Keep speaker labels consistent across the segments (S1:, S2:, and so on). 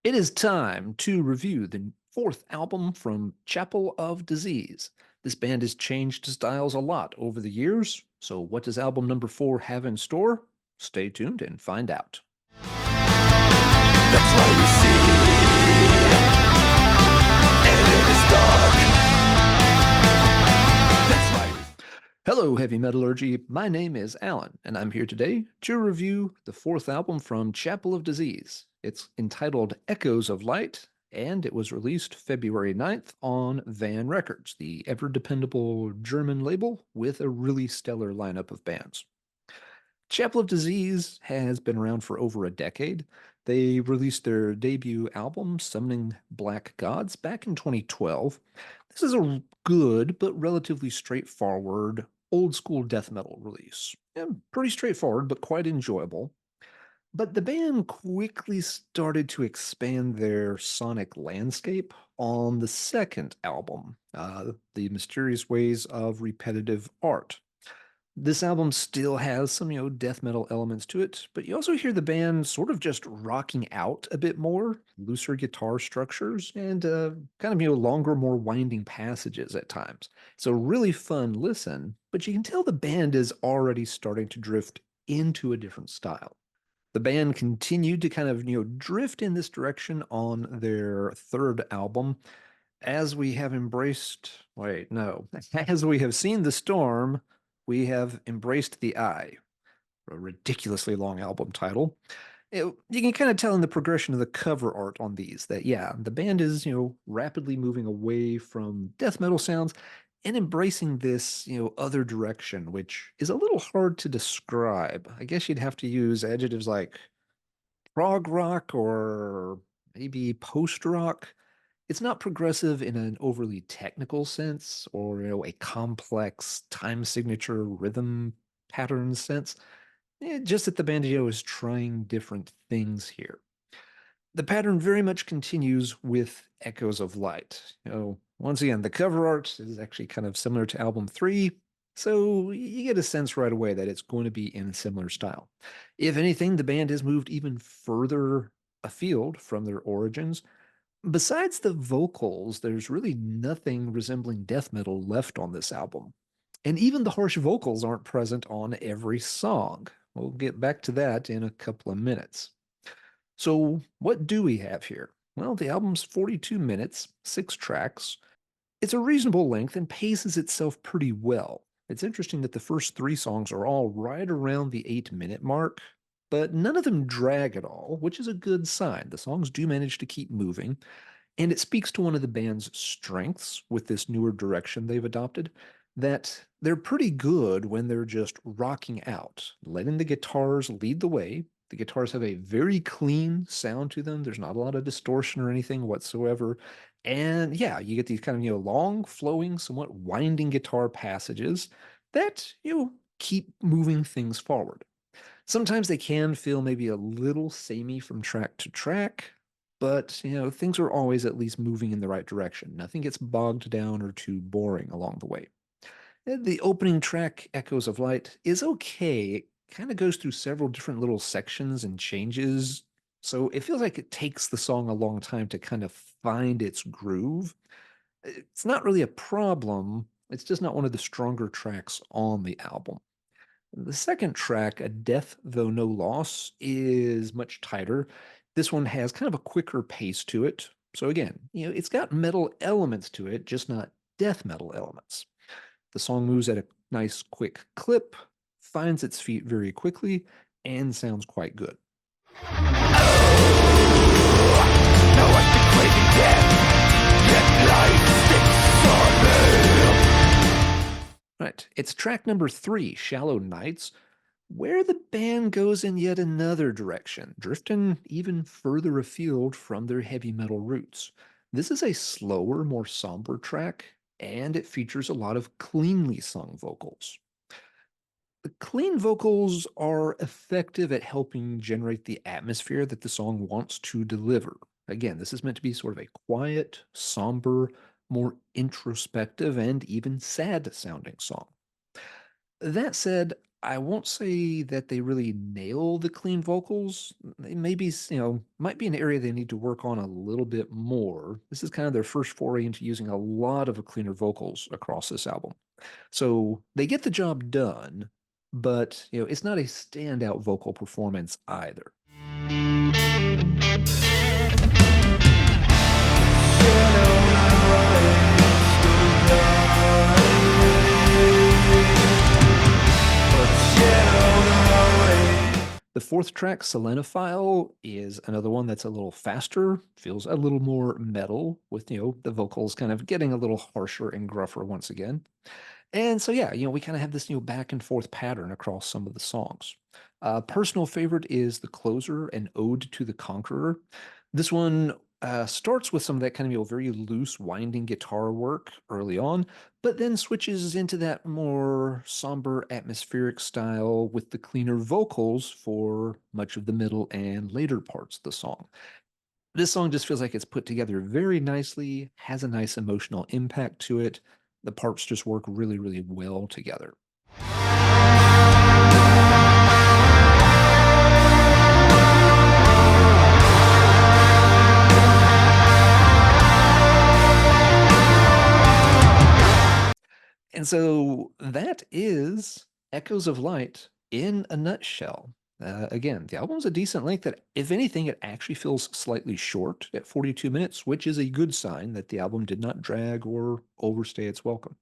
S1: It is time to review the fourth album from Chapel of Disease. This band has changed styles a lot over the years, so what does album number 4 have in store? Stay tuned and find out.
S2: That's why we see, and it is dark. That's why we...
S1: Hello, Heavy Metallurgy. My name is Alan, and I'm here today to review the fourth album from Chapel of Disease. It's entitled Echoes of Light, and it was released February 9th on Van Records, the ever dependable German label with a really stellar lineup of bands. Chapel of Disease has been around for over a decade. They released their debut album, Summoning Black Gods, back in 2012. This is a good but relatively straightforward old school death metal release. Yeah, pretty straightforward, but quite enjoyable. But the band quickly started to expand their sonic landscape on the second album, The Mysterious Ways of Repetitive Art. This album still has some, death metal elements to it, but you also hear the band sort of just rocking out a bit more, looser guitar structures, and kind of, longer, more winding passages at times. It's a really fun listen, but you can tell the band is already starting to drift into a different style. The band continued to kind of, drift in this direction on their third album, as we have embraced, wait, no, as we have seen the storm, we have embraced the eye. A ridiculously long album title. You can kind of tell in the progression of the cover art on these that, yeah, the band is, rapidly moving away from death metal sounds and embracing this, other direction, which is a little hard to describe. I guess you'd have to use adjectives like prog rock or maybe post rock. It's not progressive in an overly technical sense or, a complex time signature rhythm pattern sense. Just that the banjo is trying different things here. The pattern very much continues with Echoes of Light. Once again, the cover art is actually kind of similar to album 3, so you get a sense right away that it's going to be in a similar style. If anything, the band has moved even further afield from their origins. Besides the vocals, there's really nothing resembling death metal left on this album. And even the harsh vocals aren't present on every song. We'll get back to that in a couple of minutes. So, what do we have here? Well, the album's 42 minutes, 6 tracks. It's a reasonable length and paces itself pretty well. It's interesting that the first 3 songs are all right around the 8-minute mark, but none of them drag at all, which is a good sign. The songs do manage to keep moving, and it speaks to one of the band's strengths with this newer direction they've adopted, that they're pretty good when they're just rocking out, letting the guitars lead the way. The guitars have a very clean sound to them. There's not a lot of distortion or anything whatsoever. And yeah, you get these kind of, long, flowing, somewhat winding guitar passages that, keep moving things forward. Sometimes they can feel maybe a little samey from track to track, but things are always at least moving in the right direction. Nothing gets bogged down or too boring along the way. The opening track, Echoes of Light, is okay. It kind of goes through several different little sections and changes, so it feels like it takes the song a long time to kind of find its groove. It's not really a problem, it's just not one of the stronger tracks on the album. The second track, A Death Though No Loss, is much tighter. This one has kind of a quicker pace to it. So again, it's got metal elements to it, just not death metal elements. The song moves at a nice quick clip, finds its feet very quickly, and sounds quite good.
S2: Now I've been craving death, yet life sticks on me.
S1: Right, it's track number 3, Shallow Nights, where the band goes in yet another direction, drifting even further afield from their heavy metal roots. This is a slower, more somber track, and it features a lot of cleanly sung vocals. The clean vocals are effective at helping generate the atmosphere that the song wants to deliver. Again, this is meant to be sort of a quiet, somber, more introspective, and even sad sounding song. That said, I won't say that they really nail the clean vocals. They maybe, might be an area they need to work on a little bit more. This is kind of their first foray into using a lot of cleaner vocals across this album. So they get the job done, but it's not a standout vocal performance either. The fourth track, Selenophile, is another one that's a little faster, feels a little more metal, with the vocals kind of getting a little harsher and gruffer once again. And so, yeah, we kind of have this back and forth pattern across some of the songs. Personal favorite is the closer, An Ode to the Conqueror. This one starts with some of that kind of very loose, winding guitar work early on, but then switches into that more somber, atmospheric style with the cleaner vocals for much of the middle and later parts of the song. This song just feels like it's put together very nicely, has a nice emotional impact to it. The parts just work really, really well together. And so that is Echoes of Light in a nutshell. Again, the album's a decent length that, if anything, it actually feels slightly short at 42 minutes, which is a good sign that the album did not drag or overstay its welcome.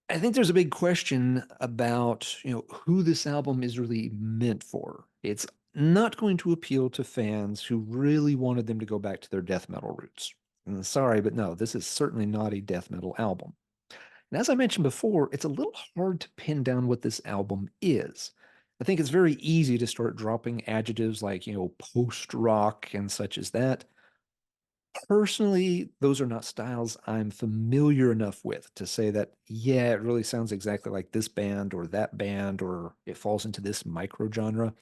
S1: I think there's a big question about, who this album is really meant for. It's not going to appeal to fans who really wanted them to go back to their death metal roots. And sorry, but no, this is certainly not a death metal album. And as I mentioned before, it's a little hard to pin down what this album is. I think it's very easy to start dropping adjectives like, post rock and such as that. Personally, those are not styles I'm familiar enough with to say that, yeah, it really sounds exactly like this band or that band, or it falls into this micro genre.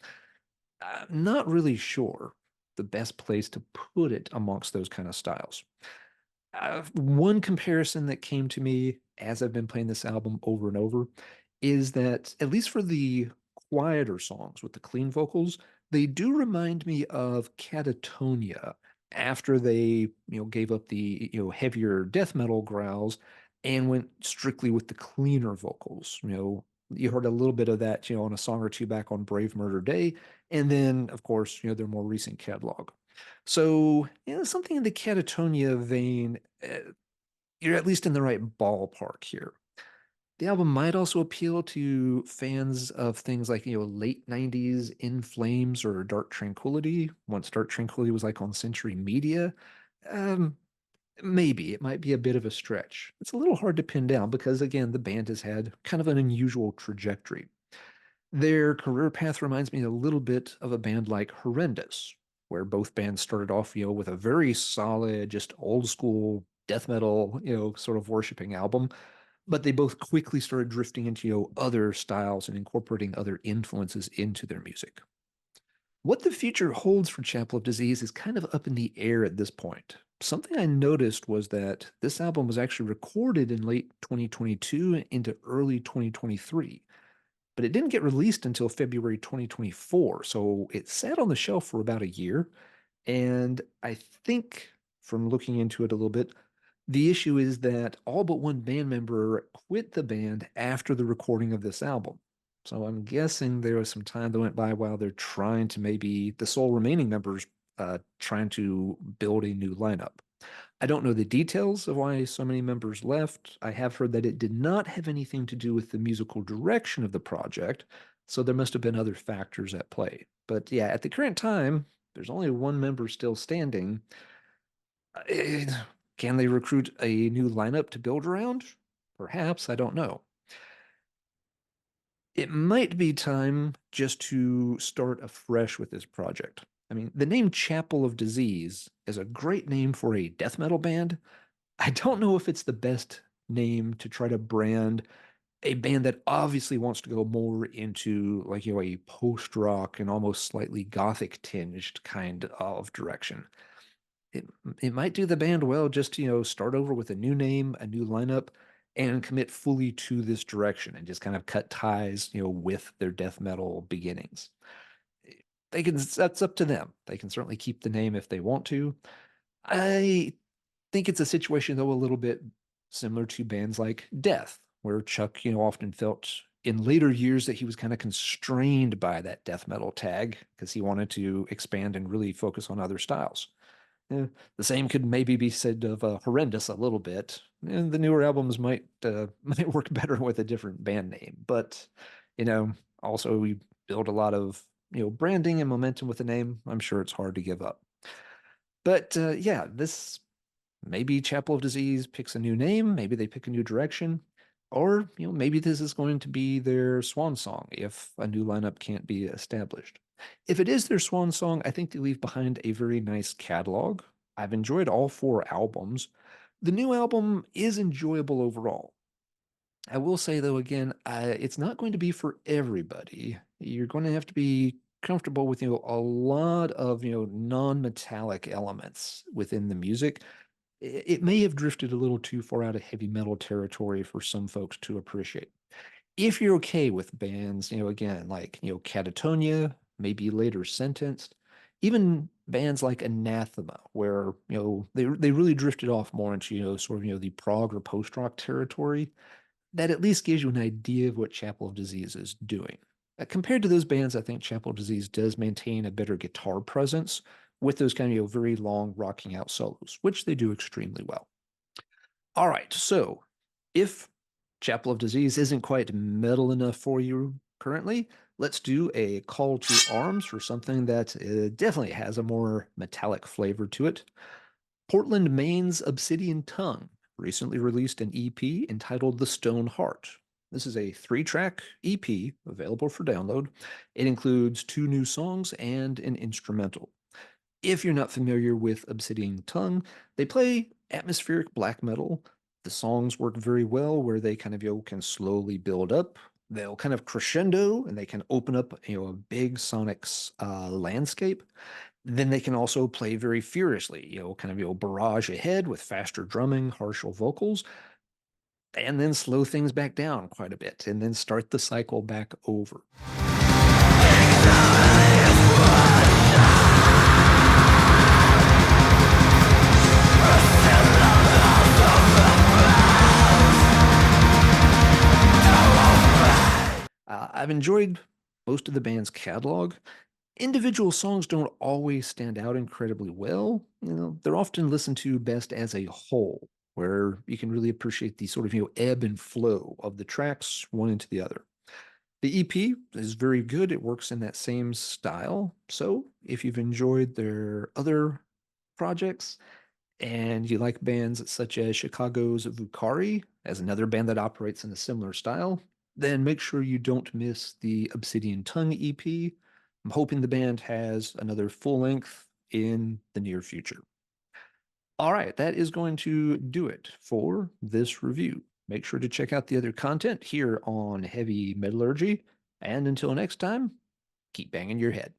S1: I'm not really sure the best place to put it amongst those kind of styles. One comparison that came to me as I've been playing this album over and over is that, at least for the quieter songs with the clean vocals, they do remind me of Catatonia after they, gave up the, heavier death metal growls and went strictly with the cleaner vocals. You heard a little bit of that, on a song or two back on Brave Murder Day, and then, of course, their more recent catalog. So, something in the Catatonia vein, you're at least in the right ballpark here. The album might also appeal to fans of things like, late 90s In Flames or Dark Tranquillity, once Dark Tranquillity was like on Century Media. Um, Maybe it might be a bit of a stretch. It's a little hard to pin down because, again, the band has had kind of an unusual trajectory. Their career path reminds me a little bit of a band like Horrendous, where both bands started off, with a very solid, just old school death metal, sort of worshiping album, but they both quickly started drifting into, other styles and incorporating other influences into their music. What the future holds for Chapel of Disease is kind of up in the air at this point. Something I noticed was that this album was actually recorded in late 2022 into early 2023, but it didn't get released until February 2024. So it sat on the shelf for about a year. And I think, from looking into it a little bit, the issue is that all but one band member quit the band after the recording of this album. So I'm guessing there was some time that went by while they're trying to, maybe the sole remaining members trying to build a new lineup. I don't know the details of why so many members left. I have heard that it did not have anything to do with the musical direction of the project, so there must have been other factors at play. But yeah, at the current time, there's only one member still standing. Eh, Can they recruit a new lineup to build around? Perhaps, I don't know. It might be time just to start afresh with this project. I mean, the name Chapel of Disease is a great name for a death metal band. I don't know if it's the best name to try to brand a band that obviously wants to go more into, like, a post rock and almost slightly gothic tinged kind of direction. It it might do the band well just to, start over with a new name, a new lineup, and commit fully to this direction and just kind of cut ties, with their death metal beginnings. They can, that's up to them. They can certainly keep the name if they want to. I think it's a situation though a little bit similar to bands like Death, where Chuck, often felt in later years that he was kind of constrained by that death metal tag because he wanted to expand and really focus on other styles. The same could maybe be said of Horrendous a little bit. The newer albums might might work better with a different band name, but you know, also we build a lot of branding and momentum with the name. I'm sure it's hard to give up. But yeah, this maybe Chapel of Disease picks a new name, maybe they pick a new direction, or maybe this is going to be their swan song if a new lineup can't be established. If it is their swan song, I think they leave behind a very nice catalog. I've enjoyed all four albums. The new album is enjoyable overall. I will say though, again, it's not going to be for everybody. You're going to have to be comfortable with a lot of non-metallic elements within the music. It may have drifted a little too far out of heavy metal territory for some folks to appreciate. If you're okay with bands, again, like, Catatonia, maybe later Sentenced, even bands like Anathema, where, they really drifted off more into, sort of, the prog or post-rock territory, that at least gives you an idea of what Chapel of Disease is doing. Compared to those bands, I think Chapel of Disease does maintain a better guitar presence with those kind of very long rocking out solos, which they do extremely well. All right, so if Chapel of Disease isn't quite metal enough for you currently, let's do a call to arms for something that definitely has a more metallic flavor to it. Portland, Maine's Obsidian Tongue recently released an EP entitled The Stone Heart. This is a 3-track EP available for download. It includes 2 new songs and an instrumental. If you're not familiar with Obsidian Tongue, they play atmospheric black metal. The songs work very well where they kind of can slowly build up. They'll kind of crescendo and they can open up a big sonic landscape. Then they can also play very furiously, kind of barrage ahead with faster drumming, harsher vocals, and then slow things back down quite a bit, and then start the cycle back over. I've enjoyed most of the band's catalog. Individual songs don't always stand out incredibly well. They're often listened to best as a whole, where you can really appreciate the sort of ebb and flow of the tracks one into the other. The EP is very good. It works in that same style. So if you've enjoyed their other projects and you like bands such as Chicago's Vukari, as another band that operates in a similar style, then make sure you don't miss the Obsidian Tongue EP. I'm hoping the band has another full length in the near future. All right, that is going to do it for this review. Make sure to check out the other content here on Heavy Metallurgy. And until next time, keep banging your head.